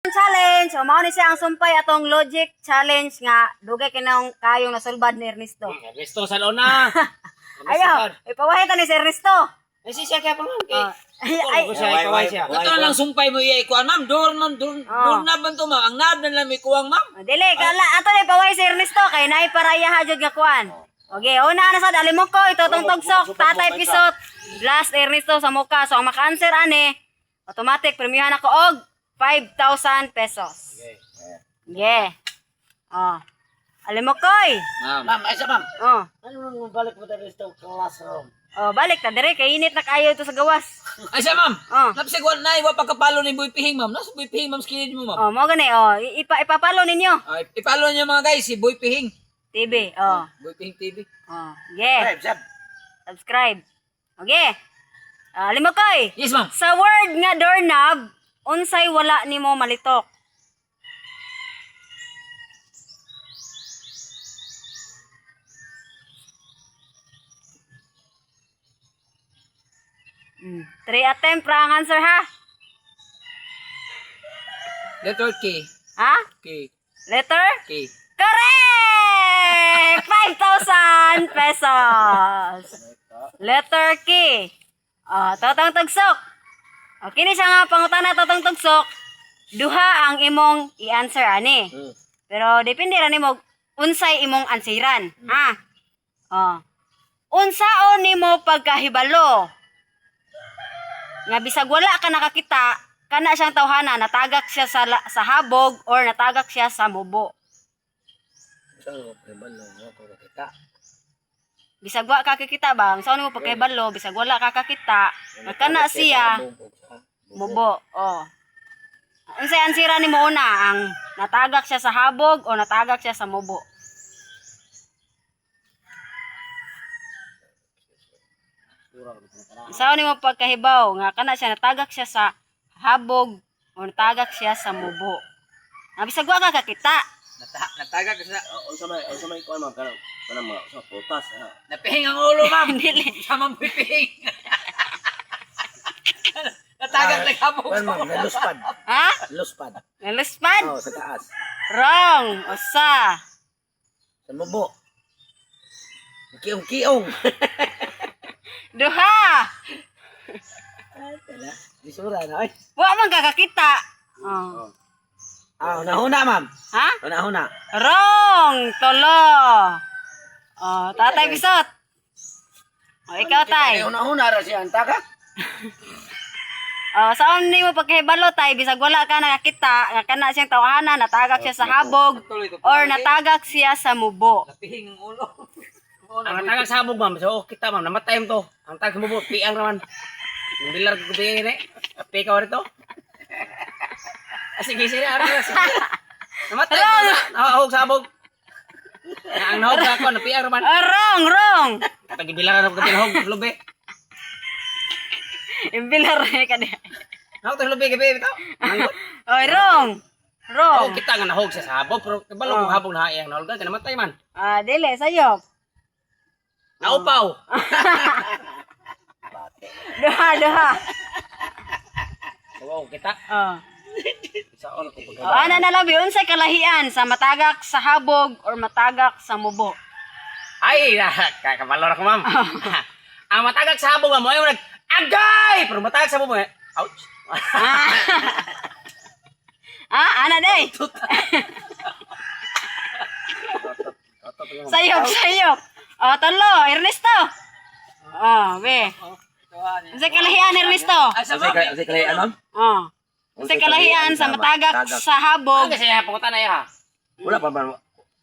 Challenge, o mao ni siya ang sumpay atong logic challenge nga dugay kinang kayong nasulbad ni Ernesto. Ernesto sa lona. Ayo, ipawahita ni si Ernesto. Ay siya kaya pa man kay. Ay, Ipaway siya. Kato lang sumpay mo iya ikuan ma'am. Doon na banto ma'am. Ang nad na lang may kuwang ma'am. dili kala ato ni paway si Ernesto kay naay paraya hajud nga kuan. Okay, una na sad alimok ko itutong tugsok, tatay pisot, blast Ernesto sa muka. So ang maka-answer ani, automatic premiuhan ako og 5,000 pesos. Yeah. Oh. Alimok koy. Ma'am, ay siya ma'am. Oh. Ano mo balik mo tayo sa classroom? Oh, balik ta dire kay init na kayo ito sa gawas. Ay siya ma'am. Oh. Napsigwan na iwa pagkapalo ni Boy Pihing ma'am. Nasa Boy Pihing ma'am skinid mo ma'am. Oh, mo gani oh, ipapalo ninyo. Ay, ipalo niyo mga guys si Boy Pihing. TV. Oh. Boy Pihing TV. Oh. Yeah. Sab. Subscribe. Okay. Alimok koy. Yes ma'am. Sa word nga doorknob, unsay wala nimo malitok? Three attempt pra ang answer ha? Letter K. Ha? K. Letter? K. Correct! 5,000 pesos. Letter K. Totong tugsok. Kini siya nga pangutana totong tugsok. Duha ang imong i-answer ani. Pero depende ra nimo unsay imong ansiran, ha? Unsaon nimo pagkahibalo? Nga bisag wala ka nakakita, kana siyang tawhana, natagak siya sa habog or natagak siya sa mubo. Bisag wala ka kakita ba? Unsaon nimo pagkahibalo? Bisag wala ka kakita, kana siya mubo. Oh. Unsay ansira nimo una, ang natagak siya sa habog o natagak siya sa mubo? Unsaon nimo pagkahibaw nga kana siya natagak siya sa habog o natagak siya sa mubo? Bisag wala ka kakita. Natagak sa Unsa may kuan ma'am kanang mga sa potas ha. napihing ang ulo ma'am. Dili. Sa ma'am pipihing. Natagak na kabog. Kuan ma'am naluspad. Ha? Luspad. Naluspad? Oh, sa taas. Wrong. Usa. Sa mubo. Kiong-kiong. Duha. Di sura na ay. Wa man kakakita. Oh. Una ma'am. Ha? Una. Wrong. Tolo. Oh, tatay bisot. Oh, ikaw tay. Una ra siya ang tagak. Oh, saan nimo pagkahibalo tay bisag wala ka nakakita nga kana siyang tawhana, natagak siya sa habog or natagak siya sa mubo. Napihing ang ulo. Ang tagak sa habog ma'am. So kita ma'am namatay mo to. Ang tagak sa mubo piang naman. Yung bilar ko tingin ni. Pika wa rito. Sige ara sige. Namatay to na. Nahog sa habog. Ang nahog sa ako napiang naman. Wrong. Pagibilar na ko tinahog lubi. Imbilar ka di. Nahog sa lubi gabi bitaw. Oh, wrong. Oh, kita nga nahog sa habog pero kabalo kung habog na hayang nahog ka namatay man. Dili sayop. Naupaw. Duha. Oo, kita. Sa on ko pag. Ana na lang unsay kalahian sa matagak sa habog or matagak sa mubo? Ay, kabalo ra ko ma'am. Ang matagak sa habog mo ay nag agay, pero matagak sa habog. Ouch. Ana day. Sayop. Tolo, Ernesto. Be. Unsay kalahian Ernesto? Say kalahian ma'am? Unsay kalahian sa matagak sa habog? Kasi pangutan na ya. Wala pa man.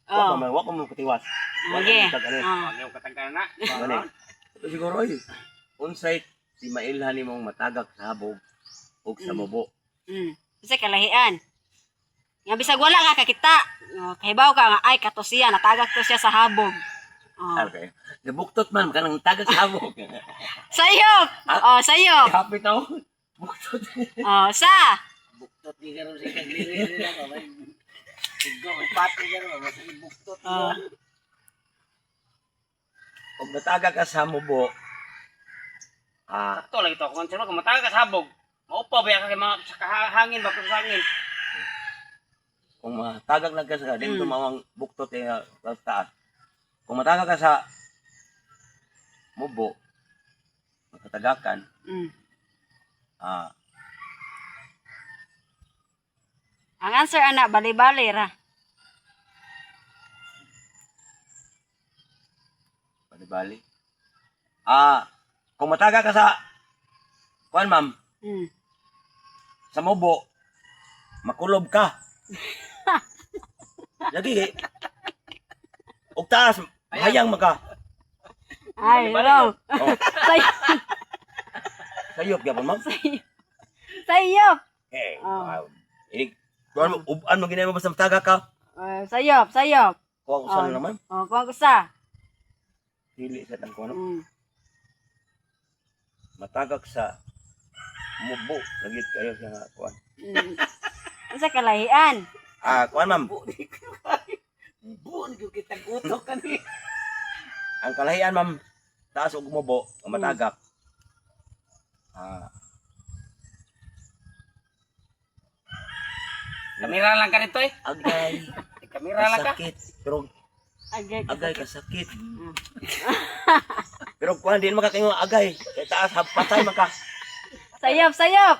Wala pa man kutiwas. Okay. Ano katagkan na? Ito siguro ay unsay si mailhan nimong matagak sa habog ug sa mubo. Unsay kalahian? Nga bisag wala ka kakita. Kahibaw ka nga ay kato siya natagak to siya sa habog. Okay. Nabuktot man kanang tagak sa habog. Sayop. Sayop. Happy taw. Buktot. Sa. Buktot di karon si kagliri na ba. Siggo pati karon mas buktot. Pag natagak ka sa mubo, Ito lagi to kung sino kung matagak ka sa habog. Maupa ba ka kay mga sa hangin ba sa hangin. kung matagag lang ka sa dito mawang buktot sa taas. Kung matagag ka sa mubo, magkatagakan, Ang answer ana bali-bali ra. bali. Kung matagag ka sa kuan ma'am, sa mubo, makulob ka. Lagi ug taas, hayang maka. Ay, wrong. Oh, Say- sayop gyapon ma'am. Sayop. Eh, Oh. kuan mo uban mo ginay mo basta matagag ka. Sayop, sayop. Kuha ko sa naman. Kuha ko sa. Dili sa tang kuno. Mm. Matagag sa mubo, lagi kayo sa kuan. Unsa kalahian? Kuan ma'am, Buon gyud kita gutok kani. ang kalahian ma'am, taas ug mubo, ang matagak. Kamera lang ka nito eh. Agay, Kamera lang ka. sakit, pero Agay. agay ka sakit. Pero kuan din makakingo agay, kay taas patay maka. Sayop, sayop.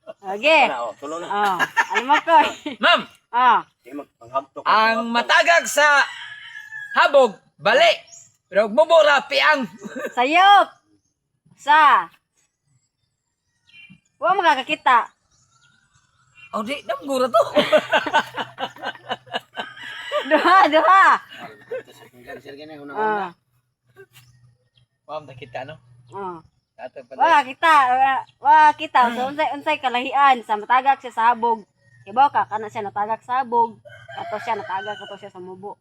Okay. Ano, tulo na. Alam mo ko. Ma'am, Di magpanghagto ka. ang matagag sa habog, bali. Pero bubura, piang. Sayop. Sa. Wa makakakita. Oh, di, namgura to. Duha. Ma'am, nakita no? Ato Wa kita. So unsay kalahian sa matagak siya sa habog. Kibaw ka kana siya natagak sa habog. Ato siya sa mubo.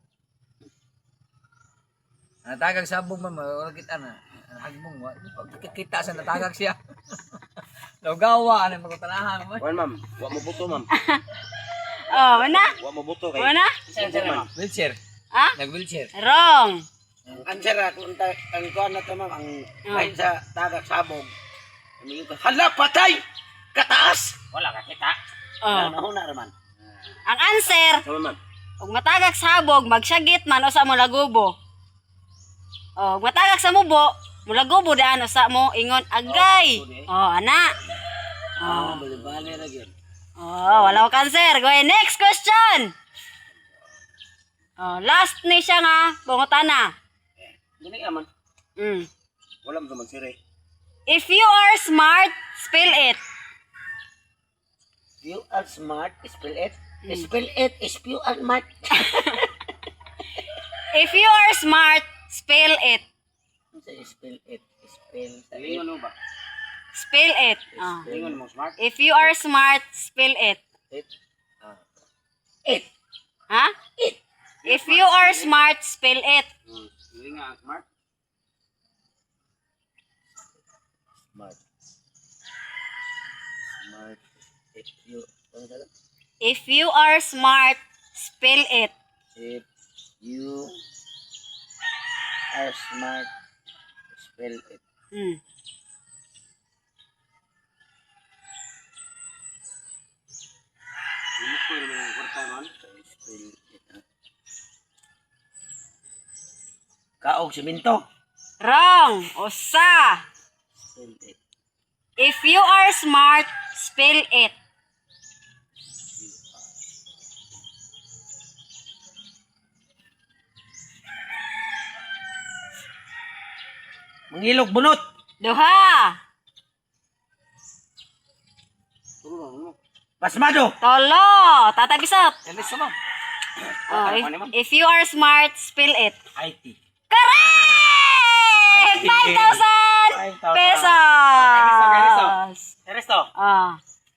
Natagag sa habog, ma'am. Wala kita na. Hagbong, kita sa natagag siya. Logawa, ano yung magkutanahan mo? Kuan ma'am, wa mo buto ma'am. Wala? Wa mo buto kay. Wala? Ma'am. Wheelchair. Ha? Nag-wheelchair. Wrong. Ang answer ang kuan na to ma'am ang lain sa tagak sabog. Hala patay! Kataas! Wala ka kita. Nahuna raman. Ang answer, Sama ma'am. ug matagak sa habog, magsyagit man o sa mo lagubo. Ug matagak sa mubo, mulagubo daan o sa mo ingon agay. Ana. Bali-bali ra gyud. Wala ko cancer. Go ahead. Next question. Last ni siya nga, bungotana. Dili naman. Wala mo man sire. If you are smart, spell it. You are smart, spell it. Spell it, if you are smart. If you are smart, spell it. Spell it. Spell it. Lingon mo ba? Spell it. Lingon mo smart. If you are smart, spell it. It. It. Ha? It. If you are smart, spell it. Lingon smart. Smart. Smart. If you If you are smart, spell it. If you are smart, spell it. Kaog siminto. Wrong. Usa. Spell it. If you are smart, spell it. Mangilog bunot. Duha. Pasmado. Tolo. Tatay Bisot. Alis mo. If you are smart, spell it. IT. Correct! 5,000 pesos. Resto.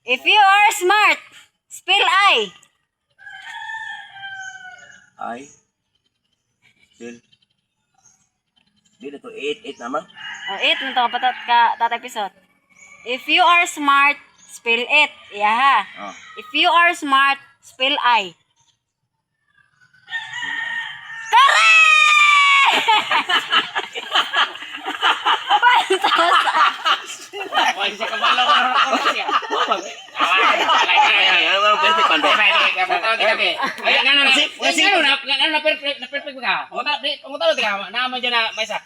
If you are smart, spell I. ay still di na to 8 naman. 8 nito ka Tatay Bisot. If you are smart, spell it. Yeah. If you are smart, spell I. Ay, sa kamalaw na ako siya. Ay, pwede pa. kaya pangutalo kita be. Ay, ngano na perfect ka. Pangutalo ka, naman dyan na may isa.